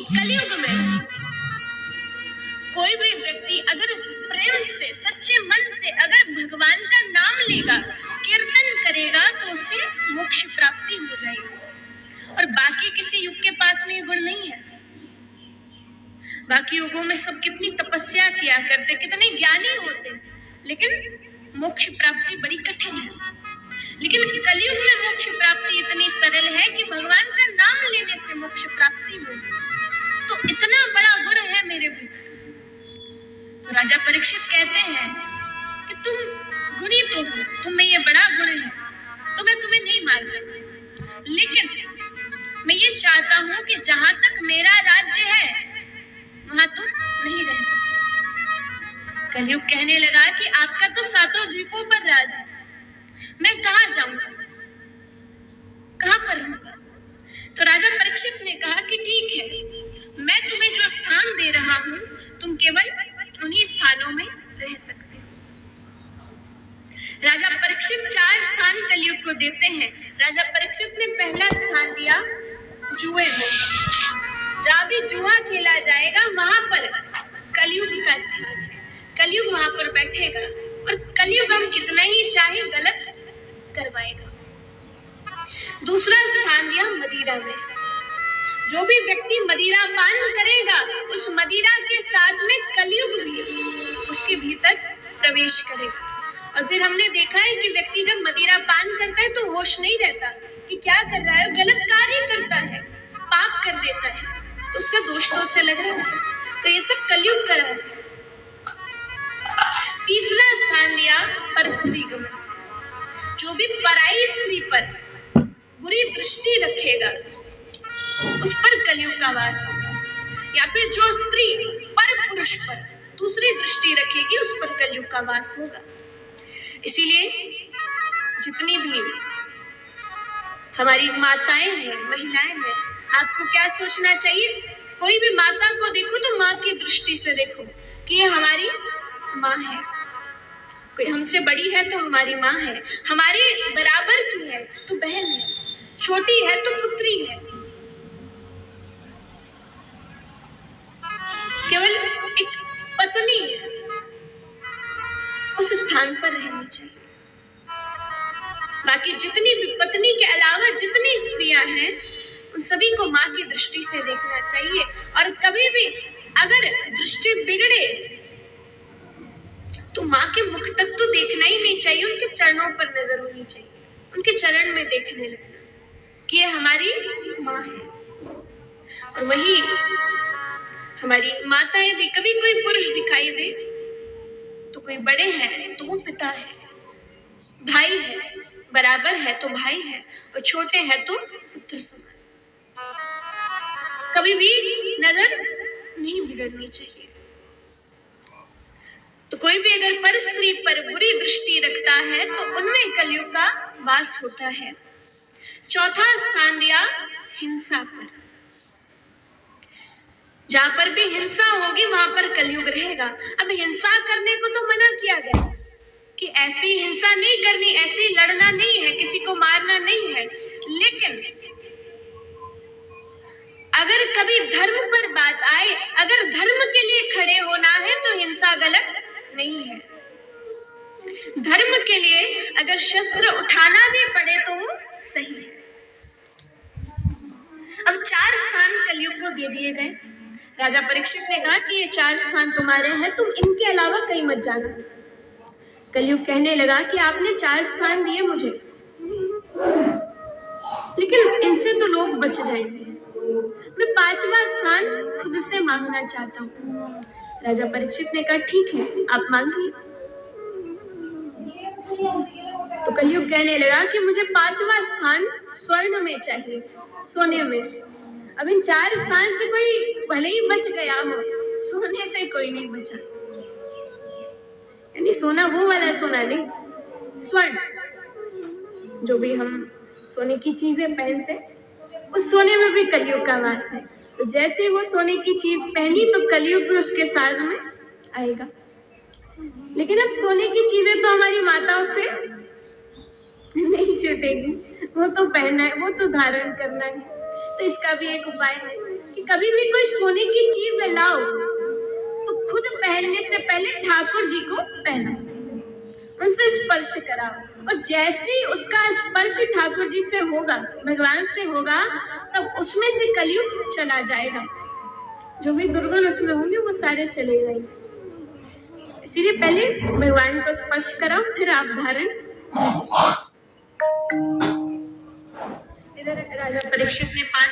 कलयुग में कोई भी व्यक्ति अगर प्रेम से, सच्चे मन से अगर भगवान का नाम लेगा, कीर्तन करेगा, तो उसे मोक्ष प्राप्ति हो जाएगी। और बाकी किसी युग के पास में ये गुण नहीं है। बाकी युगों में सब कितनी तपस्या किया करते, कितने ज्ञानी होते, लेकिन मोक्ष प्राप्ति बड़ी कठिन है। लेकिन कलयुग में मोक्ष प्राप्ति इतनी सरल है कि भगवान का नाम लेने से मोक्ष प्राप्ति होगी। तो इतना बड़ा गुण है मेरे भीतर। तो राजा परीक्षित कहते हैं कि तुम गुणी तो हो, तुम में ये बड़ा गुण है, तो मैं तुम्हें नहीं मारता, लेकिन मैं ये चाहता हूं कि जहां तक मेरा राज्य है वहां तुम नहीं रह सकते। कलयुग कहने लगा कि आपका तो सातों द्वीपों पर राज है, मैं कहाँ जाऊंगा, कहाँ पर रहूंगा? तो राजा परीक्षित ने कहा कि ठीक है, मैं तुम्हें जो स्थान दे रहा हूं, तुम केवल उन्हीं स्थानों में रह सकते हो। राजा परीक्षित 4 स्थान कलयुग को देते हैं। राजा परीक्षित ने पहला स्थान दिया जुए में। जहां भी जुआ खेला जाएगा वहां पर कलयुग का स्थान है, कलयुग वहां पर बैठेगा और कलयुग हम कितना ही चाहे गलत करवाएगा। दूसरा स्थान दिया मदिरा में। जो भी व्यक्ति मदिरा पान करेगा, उस मदिरा के साथ में कलयुग भी उसके भीतर प्रवेश करेगा। और फिर हमने देखा है कि व्यक्ति जब मदिरा पान करता है तो होश नहीं रहता कि क्या कर रहा है, गलत कार्य करता है, पाप कर देता है, तो उसका दोष तो उससे लग रहा है। तो ये सब कलयुग का है। तीसरा स्थान दिया परस्त्री गमन। जो भी पराई स्त्री पर बुरी दृष्टि रखेगा, उस पर कलयुग का वास होगा। या फिर जो स्त्री पर पुरुष पर दूसरी दृष्टि रखेगी, उस पर कलयुग का वास होगा। इसीलिए जितनी भी हमारी माताएं हैं, महिलाएं हैं, आपको क्या सोचना चाहिए? कोई भी माता को देखो तो माँ की दृष्टि से देखो कि ये हमारी माँ है। कोई हमसे बड़ी है तो हमारी माँ है, हमारे बराबर की है तो बहन है, छोटी है तो पुत्री है। केवल एक पत्नी उस स्थान पर रहनी चाहिए। बाकी जितनी भी पत्नी के अलावा जितनी स्त्रियां हैं, उन सभी को माँ की दृष्टि से देखना चाहिए। और कभी भी अगर दृष्टि बिगड़े तो माँ के मुख तक तो देखना ही नहीं चाहिए, उनके चरणों पर नजर होनी चाहिए, उनके चरण में देखने लगना कि ये हमारी माँ है। और वही हमारी माताएं भी, कभी कोई पुरुष दिखाई दे तो कोई बड़े हैं तो वो पिता है, भाई है, बराबर है तो भाई है, और छोटे हैं तो पुत्र समान। कभी भी नजर नहीं बिगड़नी चाहिए। तो कोई भी अगर पर स्त्री पर बुरी दृष्टि रखता है तो उनमें कलयुग का वास होता है। चौथा स्थान दिया हिंसा पर। जहां पर भी हिंसा होगी वहां पर कलयुग रहेगा। अब हिंसा करने को तो मना किया गया कि ऐसी हिंसा नहीं करनी, ऐसे लड़ना नहीं है, किसी को मारना नहीं है, लेकिन अगर कभी धर्म पर बात आए, अगर धर्म के लिए खड़े होना है तो हिंसा गलत नहीं है। धर्म के लिए अगर शस्त्र उठाना भी पड़े तो वो सही है। अब 4 स्थान कलयुग को दे दिए गए। राजा परीक्षित ने कहा कि ये 4 स्थान तुम्हारे हैं, तुम इनके अलावा कहीं मत जाना। कलयुग कहने लगा कि आपने 4 स्थान दिए मुझे, लेकिन इनसे तो लोग बच जाएंगे, मैं 5वां स्थान खुद से मांगना चाहता हूँ। राजा परीक्षित ने कहा ठीक है, आप मांगिए। तो कलयुग कहने लगा कि मुझे 5वां स्थान स्वर्ण में चाहिए, सोने में। अब इन 4 स्थान से कोई भले ही बच गया हो, सोने से कोई नहीं बचा। यानी सोना वो वाला सोना नहीं, स्वर्ण। जो भी हम सोने की चीजें पहनते, उस सोने में भी कलयुग का वास है। तो जैसे वो सोने की चीज पहनी तो कलयुग भी उसके साथ में आएगा। लेकिन अब सोने की चीजें तो हमारी माताओं से नहीं छूटेगी, वो तो पहनना है, वो तो धारण करना है। तो इसका भी एक उपाय है कि कभी भी कोई सोने की चीज लाओ तो खुद पहनने से पहले ठाकुर जी को पहनाओ, उनसे स्पर्श कराओ। और जैसे ही उसका स्पर्श ठाकुर जी से होगा, भगवान से होगा, तब उसमें से कलयुग चला जाएगा। जो भी दुर्गुण उसमें होंगे वो सारे चले जाएंगे। इसीलिए पहले भगवान को स्पर्श कराओ, फिर आप धारण। इधर राजा परीक्षित ने 5